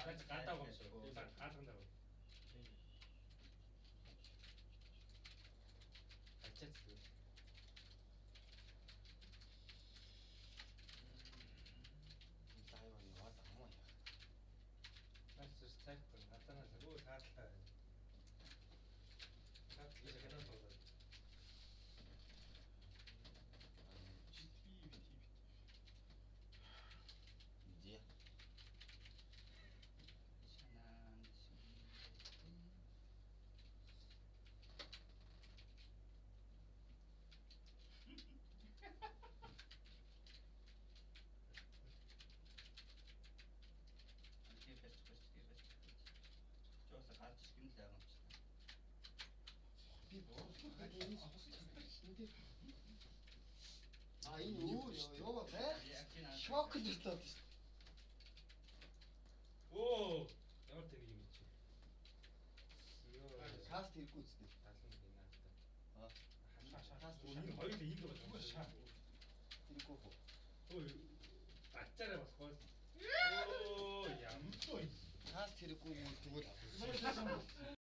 байж гадаа юм шиг. Улаан хаалгандаа. Ачаац зүгээр. Лайв яваад амаа яа. Наач цайхгүй наданаас өө таалтай. Таад гэж ханаа тоглоо. Где? Би боолхог энэ сонсдог. А энэ юу вэ? Шок болоод шүү. Оо, ямар тэнэг юм чи. Йоо, Каст хэрэггүй үстэй. 70 гинэ наадтай. Аа. Каст энэ хоёул энд бол шаа. Хэрэггүй хөө. Ой, ачаараа болохгүй. Оо, ямар. Каст хэрэггүй юм тэгвэл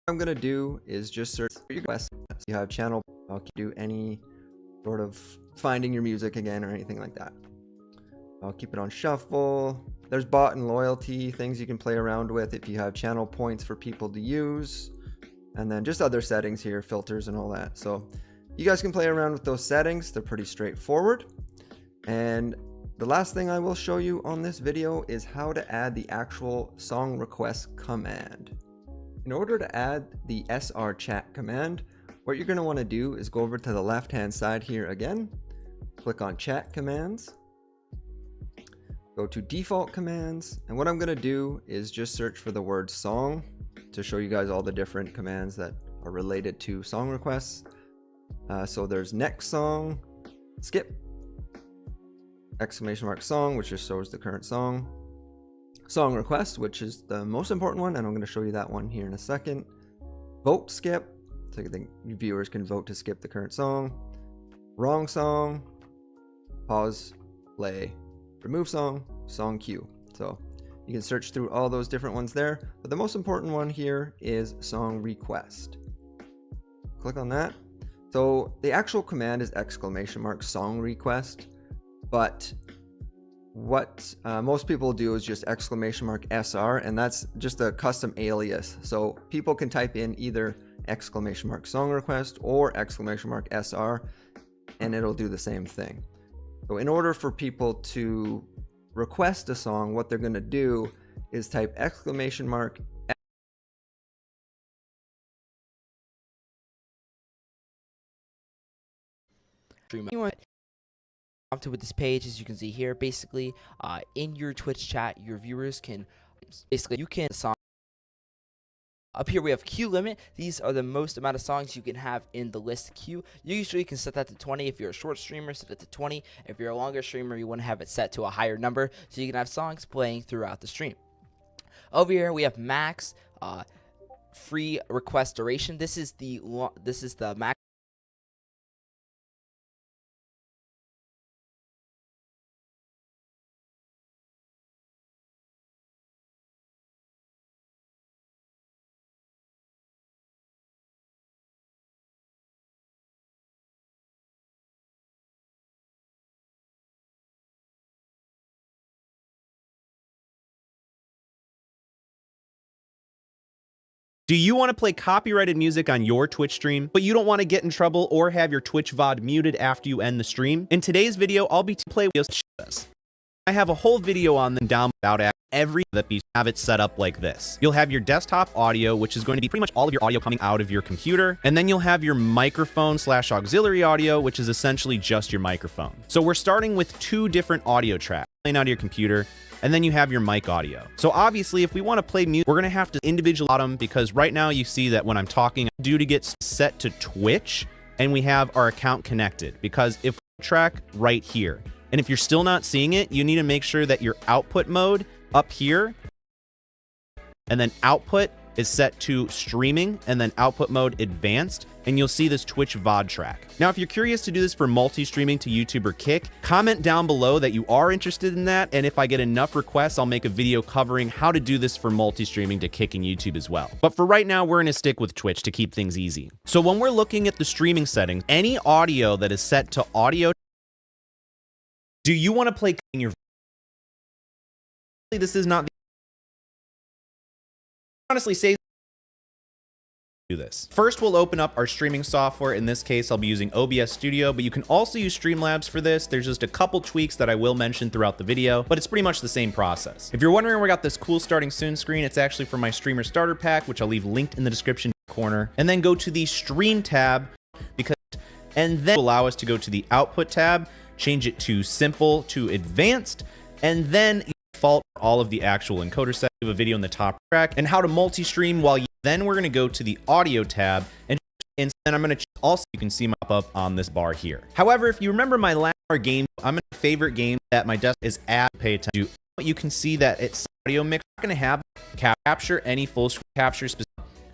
I'm gonna do is just search for your request. So you have channel, I'll do any sort of finding your music again or anything like that. I'll keep it on shuffle. There's bot and loyalty, things you can play around with if you have channel points for people to use. And then just other settings here, filters and all that. So you guys can play around with those settings. They're pretty straightforward. And the last thing I will show you on this video is how to add the actual song request command. In order to add the SR chat command, what you're going to want to do is go over to the left hand side here again, click on chat commands, go to default commands, and what I'm going to do is just search for the word song to show you guys all the different commands that are related to song requests. So there's next song, skip, exclamation mark song, which just shows the current song, song request, which is the most important one, and I'm going to show you that one here in a second, vote skip, so the viewers can vote to skip the current song, wrong song, pause, play, remove song, song queue. So you can search through all those different ones there, but the most important one here is song request. Click on that. So the actual command is exclamation mark song request, but what most people do is just exclamation mark SR, and that's just a custom alias. So people can type in either exclamation mark song request or exclamation mark SR, and it'll do the same thing. So in order for people to request a song, what they're going to do is type exclamation mark prompted with this page, as you can see here. Basically, in your Twitch chat, your viewers can you can song. Up here we have queue limit. These are the most amount of songs you can have in the list queue. You usually can set that to 20. If you're a short streamer, set it to 20. If you're a longer streamer, you want to have it set to a higher number so you can have songs playing throughout the stream. Over here we have max free request duration. This is the max. Do you want to play copyrighted music on your Twitch stream, but you don't want to get in trouble or have your Twitch VOD muted after you end the stream? In today's video, I'll be playing this. I have a whole video on them down without every that you have it set up like this. You'll have your desktop audio, which is going to be pretty much all of your audio coming out of your computer, and then you'll have your microphone / auxiliary audio, which is essentially just your microphone. So we're starting with 2 different audio tracks playing out of your computer, and then you have your mic audio. So obviously, if we want to play music, we're going to have to individually them, because right now you see that when I'm talking, I do to get set to Twitch, and we have our account connected, because if we track right here, and if you're still not seeing it, you need to make sure that your output mode up here, and then output is set to streaming, and then output mode advanced, and you'll see this Twitch VOD track. Now, if you're curious to do this for multi-streaming to YouTube or Kick, comment down below that you are interested in that, and if I get enough requests, I'll make a video covering how to do this for multi-streaming to Kick and YouTube as well. But for right now, we're gonna stick with Twitch to keep things easy. So when we're looking at the streaming settings, any audio that is set to audio, do you want to play in your this is not the honestly say do this. First, we'll open up our streaming software. In this case, I'll be using OBS Studio, but you can also use Streamlabs for this. There's just a couple tweaks that I will mention throughout the video, but it's pretty much the same process. If you're wondering where I got this cool starting soon screen, it's actually from my streamer starter pack, which I'll leave linked in the description corner, and then go to the stream tab, and then allow us to go to the output tab, change it to simple to advanced, and then default all of the actual encoder settings. We have a video in the top track and how to multi-stream while then we're going to go to the audio tab, and then I'm going to also, you can see my pop-up on this bar here. However, if you remember my last game, I'm in a favorite game that my desk is at pay attention to. You can see that it's audio mix. I'm not going to have capture any full screen capture.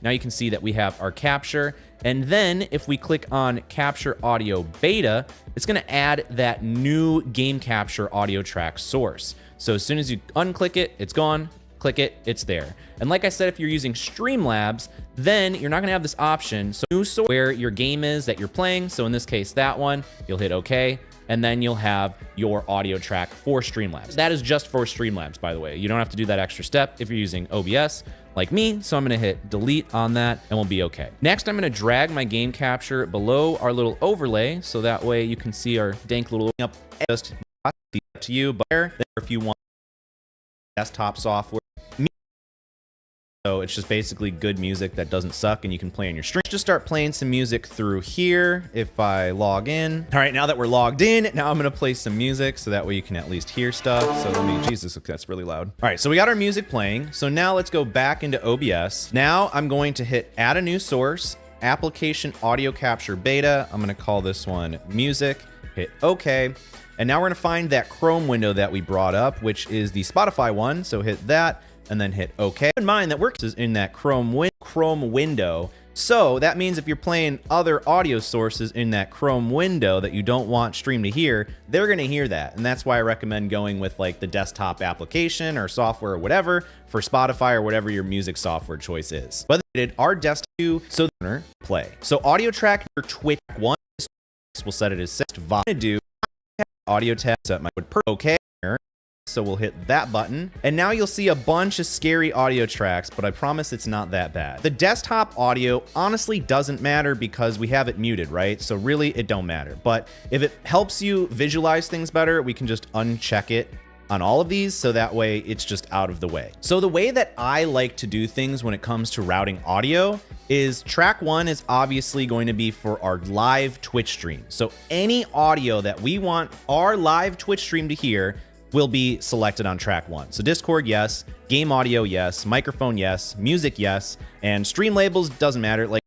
Now you can see that we have our capture, and then if we click on capture audio beta, it's going to add that new game capture audio track source. So as soon as you unclick it, it's gone. click it, it's there. And like I said, if you're using Streamlabs, then you're not gonna have this option. So where your game is that you're playing, so in this case, that one, you'll hit okay, and then you'll have your audio track for Streamlabs. That is just for Streamlabs, by the way. You don't have to do that extra step if you're using OBS like me, so I'm gonna hit delete on that and we'll be okay. Next, I'm gonna drag my game capture below our little overlay, so that way you can see our dank little up. Just up to you, but if you want desktop software, so it's just basically good music that doesn't suck and you can play on your stream. Just start playing some music through here if I log in. All right, now that we're logged in, now I'm gonna play some music so that way you can at least hear stuff. So let me, Jesus, that's really loud. All right, so we got our music playing. So now let's go back into OBS. Now I'm going to hit add a new source, application audio capture beta. I'm gonna call this one music, hit okay. And now we're gonna find that Chrome window that we brought up, which is the Spotify one. So hit that and then hit okay. Keep in mind that works is in that Chrome window. So that means if you're playing other audio sources in that Chrome window that you don't want Stream to hear, they're gonna hear that. And that's why I recommend going with like the desktop application or software or whatever for Spotify or whatever your music software choice is. But our desktop so play. So audio track your Twitch one, we'll set it as set do audio test set my okay. So we'll hit that button. And now you'll see a bunch of scary audio tracks, but I promise it's not that bad. The desktop audio honestly doesn't matter because we have it muted, right? So really it don't matter. But if it helps you visualize things better, we can just uncheck it on all of these so that way it's just out of the way. So the way that I like to do things when it comes to routing audio is track one is obviously going to be for our live Twitch stream. So any audio that we want our live Twitch stream to hear will be selected on track one. So Discord, yes. Game audio, yes. Microphone, yes. Music, yes. And stream labels, doesn't matter. Like